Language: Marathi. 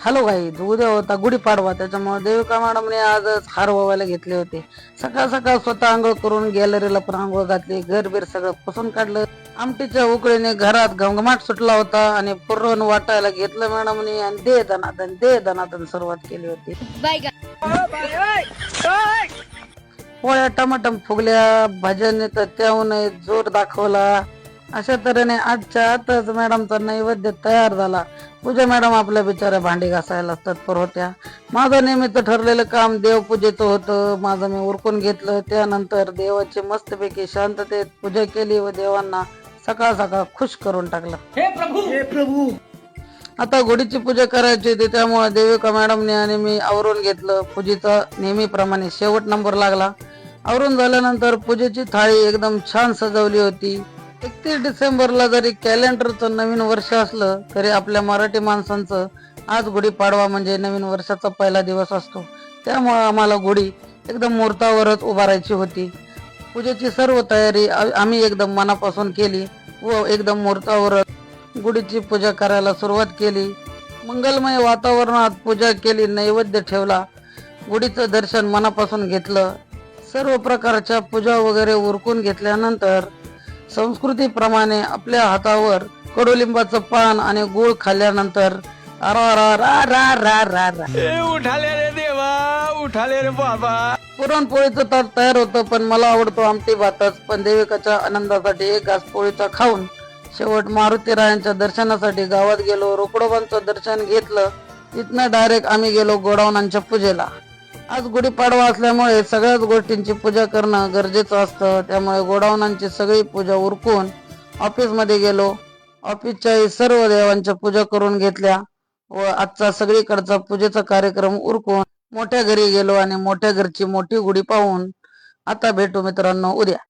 हॅलो गाईज, उद्या होता गुढीपाडवा. त्याच्यामुळे देविका मॅडमने आजच हार ओवायला घेतले होते. सकाळ सकाळ स्वतः आंघोळ करून गॅलरीला पण आंघोळ घातली. घरबीर सगळं पुसून काढलं. आमटीच्या उकळीने घरात घमघमाट सुटला होता आणि पुरण वाटायला घेतलं मॅडमने आणि दे दनादन सुरुवात केली होती. पोळ्या टमाटम फुगल्या, भाज्याने तर त्याहून जोर दाखवला. अशा तऱ्हेने आजच्या आतच मॅडमचा नैवेद्य तयार झाला. पूजा मॅडम आपल्या बिचाऱ्या भांडी घासायला तत्पर होत्या. माझं नेहमीच ठरलेलं काम देवपूजेचं होतं. माझं मी उरकून घेतलं. त्यानंतर देवाची मस्तपैकी शांततेत पूजा केली व देवांना सकाळ सकाळ खुश करून टाकलं. हे प्रभू आता गुढीची पूजा करायची होती, त्यामुळे देविका मॅडमने आणि मी आवरून घेतलं. पूजेचा नेहमीप्रमाणे शेवट नंबर लागला. आवरून झाल्यानंतर पूजेची थाळी एकदम छान सजवली होती. 31 डिसेंबरला जरी कॅलेंडरचं नवीन वर्ष असलं तरी आपल्या मराठी माणसांचं आज गुढीपाडवा म्हणजे नवीन वर्षाचा पहिला दिवस असतो. त्यामुळे आम्हाला गुढी एकदम मुहूर्तावरच उभारायची होती. पूजेची सर्व तयारी आम्ही एकदम मनापासून केली व एकदम मुहूर्तावरच गुढीची पूजा करायला सुरुवात केली. मंगलमय वातावरणात पूजा केली, नैवेद्य ठेवला, गुढीचं दर्शन मनापासून घेतलं. सर्व प्रकारच्या पूजा वगैरे उरकून घेतल्यानंतर संस्कृतीप्रमाणे आपल्या हातावर कडुलिंबाचं पान आणि गुळ खाल्ल्यानंतर उठाले रे देवा, उठाले रे बाबा. पुरणपोळीचं ताट तयार होतं, पण मला आवडतो आमटी भातच. पण देविकाच्या आनंदासाठी एक घास पोळीचा खाऊन शेवट मारुतीरायांच्या दर्शनासाठी गावात गेलो. रोकडोबांचं दर्शन घेतलं. तिथनं डायरेक्ट आम्ही गेलो गोडाऊनांच्या पूजेला. आज गुढीपाडवा असल्यामुळे सगळ्याच गोष्टींची पूजा करणं गरजेचं असतं. त्यामुळे गोडाऊनांची सगळी पूजा उरकून ऑफिस मध्ये गेलो. ऑफिसच्या सर्व देवांच्या पूजा करून घेतल्या व आजचा सगळीकडचा पूजेचा कार्यक्रम उरकून मोठ्या घरी गेलो आणि मोठ्या घरची मोठी गुढी पाहून आता भेटू मित्रांनो उद्या.